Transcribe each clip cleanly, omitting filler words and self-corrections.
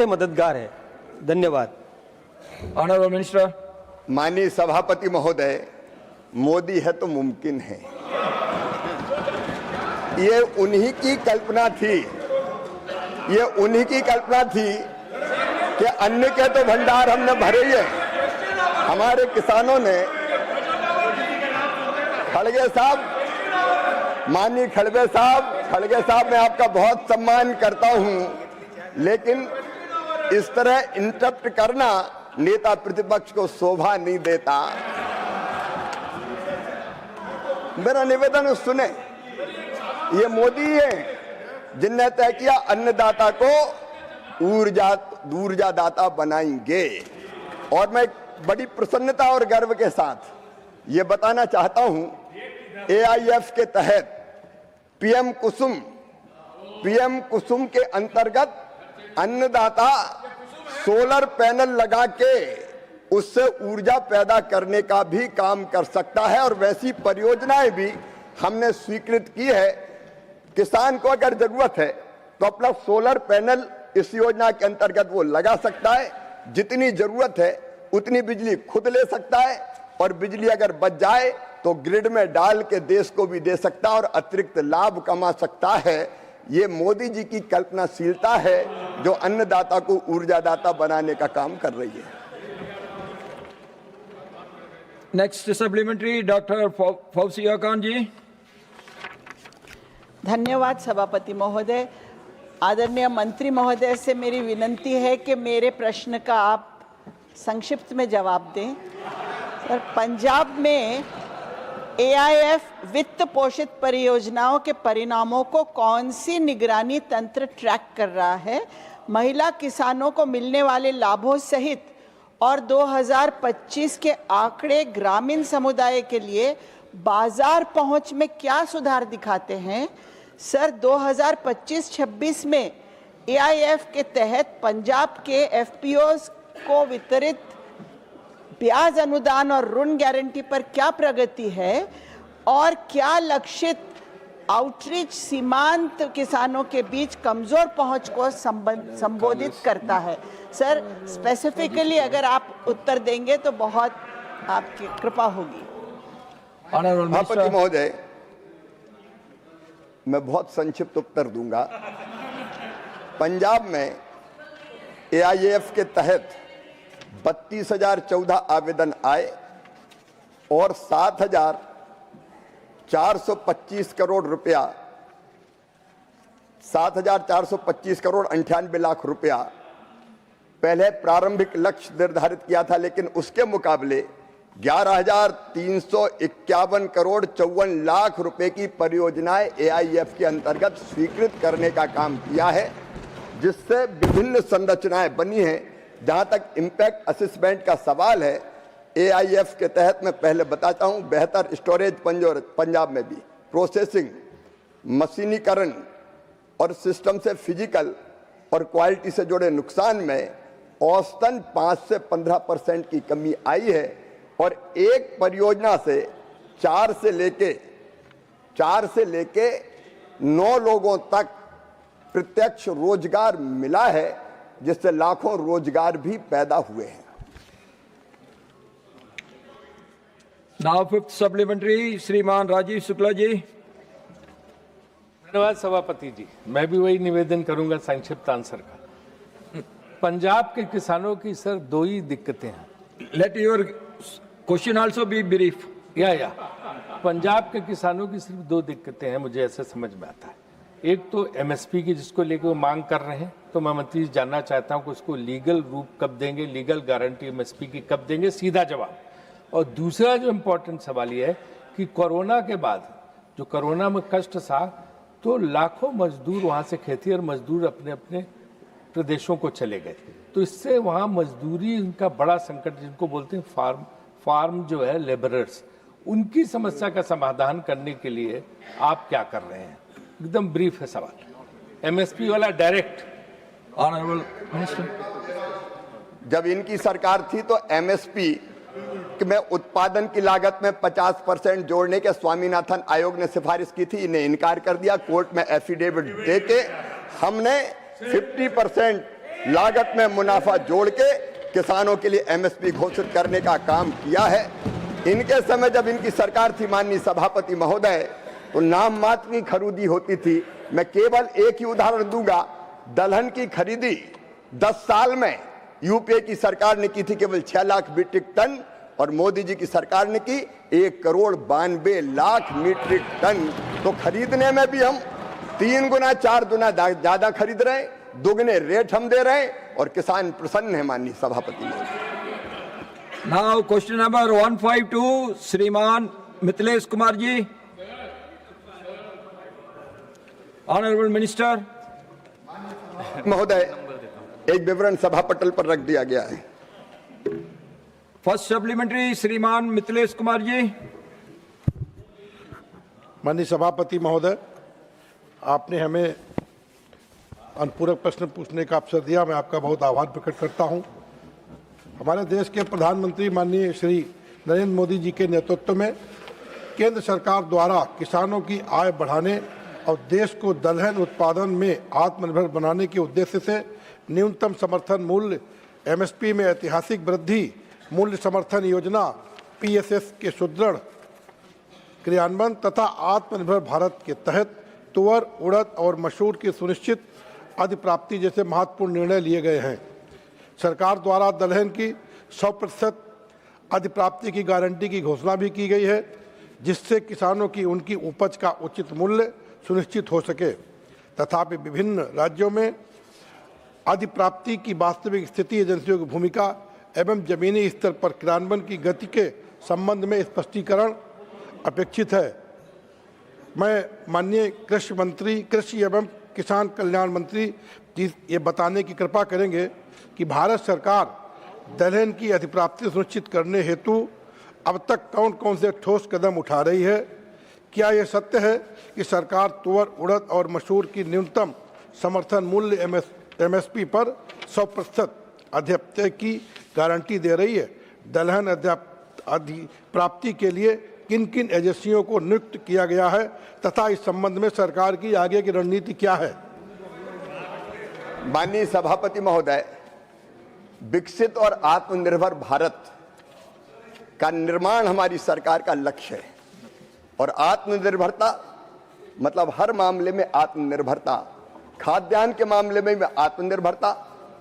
मददगार है। धन्यवाद। Honourable minister. माननीय सभापति महोदय, मोदी है तो मुमकिन है। ये उन्हीं की कल्पना थी, ये उन्हीं की कल्पना थी कि अन्न के तो भंडार हमने भरे ही है। हमारे किसानों ने, खड़गे साहब, माननीय खड़गे साहब, मैं आपका बहुत सम्मान करता हूं, लेकिन इस तरह इंटरप्ट करना नेता प्रतिपक्ष को शोभा नहीं देता। मेरा निवेदन सुने। ये मोदी है जिनने तय किया अन्नदाता को ऊर्जादाता बनाएंगे। और मैं बड़ी प्रसन्नता और गर्व के साथ ये बताना चाहता हूं, AIF के तहत पीएम कुसुम के अंतर्गत अन्नदाता सोलर पैनल लगा के उससे ऊर्जा पैदा करने का भी काम कर सकता है। और वैसी परियोजनाएं भी हमने स्वीकृत की है। किसान को अगर जरूरत है तो अपना सोलर पैनल इस योजना के अंतर्गत वो लगा सकता है। जितनी जरूरत है उतनी बिजली खुद ले सकता है, और बिजली अगर बच जाए तो ग्रिड में डाल के देश को भी दे सकता है और अतिरिक्त लाभ कमा सकता है। ये मोदी जी की कल्पनाशीलता है जो अन्नदाता को ऊर्जादाता बनाने का काम कर रही है। Next supplementary doctor Fauzia Khan ji. धन्यवाद सभापति महोदय। आदरणीय मंत्री महोदय से मेरी विनती है कि मेरे प्रश्न का आप संक्षिप्त में जवाब दें। सर, पंजाब में AIF वित्त पोषित परियोजनाओं के परिणामों को कौन सी निगरानी तंत्र ट्रैक कर रहा है? महिला किसानों को मिलने वाले लाभों सहित और 2025 के आंकड़े ग्रामीण समुदाय के लिए बाजार पहुंच में क्या सुधार दिखाते हैं? सर, 2025-26 में AIF के तहत पंजाब के FPOs को वितरित ब्याज अनुदान और ऋण गारंटी पर क्या प्रगति है, और क्या लक्षित आउटरीच सीमांत किसानों के बीच कमजोर पहुंच को संबोधित करता है? सर, स्पेसिफिकली अगर आप उत्तर देंगे तो बहुत आपकी कृपा होगी। सभापति महोदय, मैं बहुत संक्षिप्त उत्तर दूंगा। पंजाब में AIF के तहत 32,014 आवेदन आए और 7,425 करोड़ रुपया, 7,425 करोड़ 98 लाख रुपया पहले प्रारंभिक लक्ष्य निर्धारित किया था, लेकिन उसके मुकाबले 11,351 करोड़ 54 लाख रुपए की परियोजनाएं AIF के अंतर्गत स्वीकृत करने का काम किया है, जिससे विभिन्न संरचनाएं बनी हैं। जहां तक इम्पैक्ट असेसमेंट का सवाल है, AIF के तहत मैं पहले बताता हूं, बेहतर स्टोरेज पंजाब में भी प्रोसेसिंग, मशीनीकरण और सिस्टम से फिजिकल और क्वालिटी से जुड़े नुकसान में औसतन 5 से 15% की कमी आई है। और एक परियोजना से 4 से लेके 9 लोगों तक प्रत्यक्ष रोजगार मिला है, जिससे लाखों रोजगार भी पैदा हुए हैं। नाउ फिफ्थ सप्लीमेंट्री श्रीमान राजीव शुक्ला जी। धन्यवाद सभापति जी। मैं भी वही निवेदन करूंगा संक्षिप्त आंसर का। पंजाब के किसानों की सर 2 ही दिक्कतें हैं। Let your question also be brief. या पंजाब के किसानों की सिर्फ 2 दिक्कतें हैं, मुझे ऐसे समझ में आता है। एक तो MSP की, जिसको लेकर वो मांग कर रहे हैं, तो मैं मंत्री जी जानना चाहता हूं कि उसको लीगल रूप कब देंगे, लीगल गारंटी MSP की कब देंगे, सीधा जवाब। और दूसरा जो इम्पोर्टेंट सवाल ये है कि कोरोना के बाद जो कोरोना में कष्ट था, तो लाखों मजदूर वहाँ से खेती और मजदूर अपने अपने प्रदेशों को चले गए, तो इससे वहाँ मजदूरी उनका बड़ा संकट, जिनको बोलते हैं फार्म जो है लेबरर्स, उनकी समस्या का समाधान करने के लिए आप क्या कर रहे हैं? एकदम ब्रीफ है सवाल। MSP वाला डायरेक्ट। Honourable minister. जब इनकी सरकार थी तो MSP में उत्पादन की लागत में 50% जोड़ने के स्वामीनाथन आयोग ने सिफारिश की थी, इन्हें इनकार कर दिया। कोर्ट में एफिडेविट देके हमने 50% लागत में मुनाफा जोड़ के किसानों के लिए एमएसपी घोषित करने का काम किया है। इनके समय जब इनकी सरकार थी माननीय सभापति महोदय, तो नाम मात्र की खरीदी होती थी। मैं केवल एक ही उदाहरण दूंगा, दलहन की खरीदी 10 साल में यूपीए की सरकार ने की थी केवल 6 लाख मीट्रिक टन, और मोदी जी की सरकार ने की 1,92,00,000 मीट्रिक टन। तो खरीदने में भी हम 3 गुना 4 गुना ज्यादा खरीद रहे हैं, दुगने रेट हम दे रहे हैं, और किसान प्रसन्न है माननीय सभापति महोदय। नाउ क्वेश्चन नंबर 152 श्रीमान मिथिलेश कुमार जी। Honourable minister. महोदय, एक विवरण सभा पटल पर रख दिया गया है। फर्स्ट सप्लीमेंट्री श्रीमान मिथिलेश कुमार जी। माननीय सभापति महोदय, आपने हमें अनुपूरक प्रश्न पूछने का अवसर दिया, मैं आपका बहुत आभार प्रकट करता हूं। हमारे देश के प्रधानमंत्री माननीय श्री नरेंद्र मोदी जी के नेतृत्व में केंद्र सरकार द्वारा किसानों की आय बढ़ाने और देश को दलहन उत्पादन में आत्मनिर्भर बनाने के उद्देश्य से न्यूनतम समर्थन मूल्य एमएसपी में ऐतिहासिक वृद्धि, मूल्य समर्थन योजना पीएसएस के सुदृढ़ क्रियान्वयन तथा आत्मनिर्भर भारत के तहत तुअर, उड़द और मसूर की सुनिश्चित अधिप्राप्ति जैसे महत्वपूर्ण निर्णय लिए गए हैं। सरकार द्वारा दलहन की 100% अधिप्राप्ति की गारंटी की घोषणा भी की गई है, जिससे किसानों की उनकी उपज का उचित मूल्य सुनिश्चित हो सके। तथापि विभिन्न राज्यों में अधिप्राप्ति की वास्तविक स्थिति, एजेंसियों की भूमिका एवं जमीनी स्तर पर क्रियान्वयन की गति के संबंध में स्पष्टीकरण अपेक्षित है। मैं माननीय कृषि एवं किसान कल्याण मंत्री जी ये बताने की कृपा करेंगे कि भारत सरकार दलहन की अधिप्राप्ति सुनिश्चित करने हेतु अब तक कौन कौन से ठोस कदम उठा रही है। क्या यह सत्य है कि सरकार तुअर, उड़द और मसूर की न्यूनतम समर्थन मूल्य एमएसपी पर 100% अधिप्राप्ति की गारंटी दे रही है? दलहन अधिप्राप्ति के लिए किन किन एजेंसियों को नियुक्त किया गया है तथा इस संबंध में सरकार की आगे की रणनीति क्या है? माननीय सभापति महोदय, विकसित और आत्मनिर्भर भारत का निर्माण हमारी सरकार का लक्ष्य है, और आत्मनिर्भरता मतलब हर मामले में आत्मनिर्भरता, खाद्यान्न के मामले में आत्मनिर्भरता,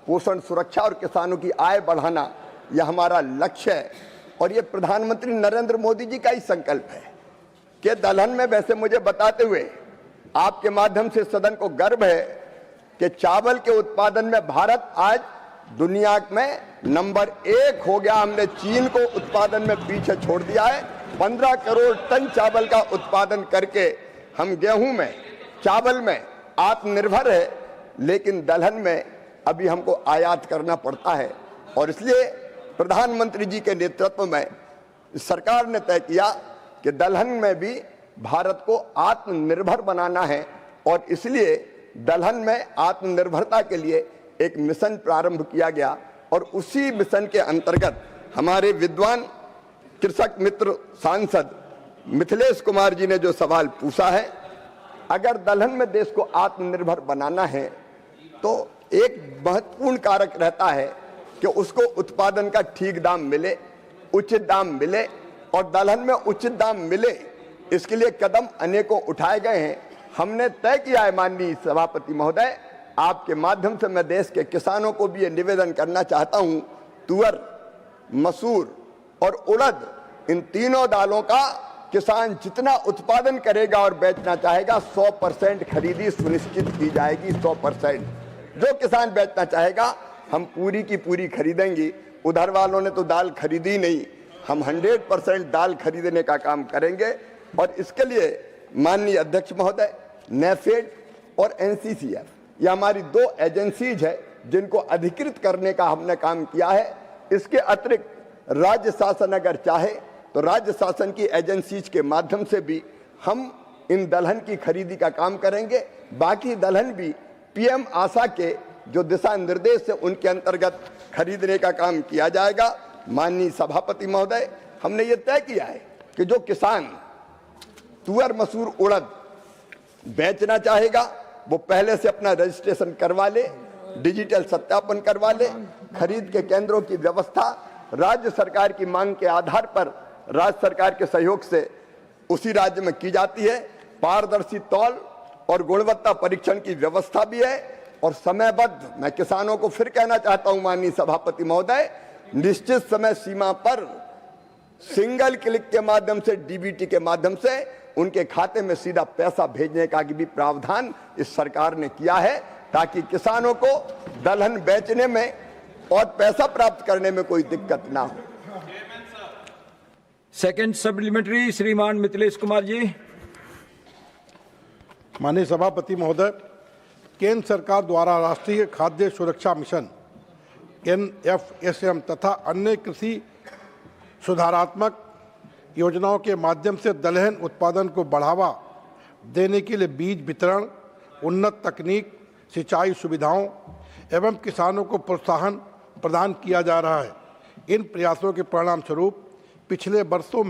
पोषण सुरक्षा और किसानों की आय बढ़ाना, यह हमारा लक्ष्य है। और ये प्रधानमंत्री नरेंद्र मोदी जी का ही संकल्प है कि दलहन में, वैसे मुझे बताते हुए आपके माध्यम से सदन को गर्व है कि चावल के उत्पादन में भारत आज दुनिया में नंबर 1 हो गया। हमने चीन को उत्पादन में पीछे छोड़ दिया है। 15 करोड़ टन चावल का उत्पादन करके हम गेहूं में, चावल में आत्मनिर्भर है, लेकिन दलहन में अभी हमको आयात करना पड़ता है। और इसलिए प्रधानमंत्री जी के नेतृत्व में सरकार ने तय किया कि दलहन में भी भारत को आत्मनिर्भर बनाना है, और इसलिए दलहन में आत्मनिर्भरता के लिए एक मिशन प्रारंभ किया गया। और उसी मिशन के अंतर्गत हमारे विद्वान कृषक मित्र सांसद मिथिलेश कुमार जी ने जो सवाल पूछा है, अगर दलहन में देश को आत्मनिर्भर बनाना है तो एक महत्वपूर्ण कारक रहता है कि उसको उत्पादन का ठीक दाम मिले, उचित दाम मिले, और दलहन में उचित दाम मिले, इसके लिए कदम अनेकों उठाए गए हैं। हमने तय किया है माननीय सभापति महोदय, आपके माध्यम से मैं देश के किसानों को भी ये निवेदन करना चाहता हूं, तुअर, मसूर और उड़द, इन तीनों दालों का किसान जितना उत्पादन करेगा और बेचना चाहेगा 100% खरीदी सुनिश्चित की जाएगी। 100% जो किसान बेचना चाहेगा हम पूरी की पूरी खरीदेंगे। उधर वालों ने तो दाल खरीदी नहीं, हम 100% दाल खरीदने का काम करेंगे। और इसके लिए माननीय अध्यक्ष महोदय, नेफेड और एनसीसीएफ, ये हमारी 2 एजेंसीज है जिनको अधिकृत करने का हमने काम किया है। इसके अतिरिक्त राज्य शासन अगर चाहे तो राज्य शासन की एजेंसीज के माध्यम से भी हम इन दलहन की खरीदी का काम करेंगे। बाकी दलहन भी पीएम आशा के जो दिशा निर्देश है उनके अंतर्गत खरीदने का काम किया जाएगा। माननीय सभापति महोदय, हमने ये तय किया है कि जो किसान तुअर, मसूर, उड़द बेचना चाहेगा वो पहले से अपना रजिस्ट्रेशन करवा ले, डिजिटल सत्यापन करवा ले, खरीद के केंद्रों की व्यवस्था राज्य सरकार की मांग के आधार पर राज्य सरकार के सहयोग से उसी राज्य में की जाती है। पारदर्शी तौल और गुणवत्ता परीक्षण की व्यवस्था भी है और समयबद्ध, मैं किसानों को फिर कहना चाहता हूं माननीय सभापति महोदय, निश्चित समय सीमा पर सिंगल क्लिक के माध्यम से, डीबीटी के माध्यम से उनके खाते में सीधा पैसा भेजने का भी प्रावधान इस सरकार ने किया है, ताकि किसानों को दलहन बेचने में और पैसा प्राप्त करने में कोई दिक्कत ना हो। सेकंड सप्लीमेंट्री श्रीमान मिथिलेश कुमार जी। माननीय सभापति महोदय, केंद्र सरकार द्वारा राष्ट्रीय खाद्य सुरक्षा मिशन NFSM तथा अन्य कृषि सुधारात्मक योजनाओं के माध्यम से दलहन उत्पादन को बढ़ावा देने के लिए बीज वितरण, उन्नत तकनीक, सिंचाई सुविधाओं एवं किसानों को प्रोत्साहन प्रदान किया जा रहा है। इन प्रयासों के परिणाम स्वरूप पिछले वर्षों में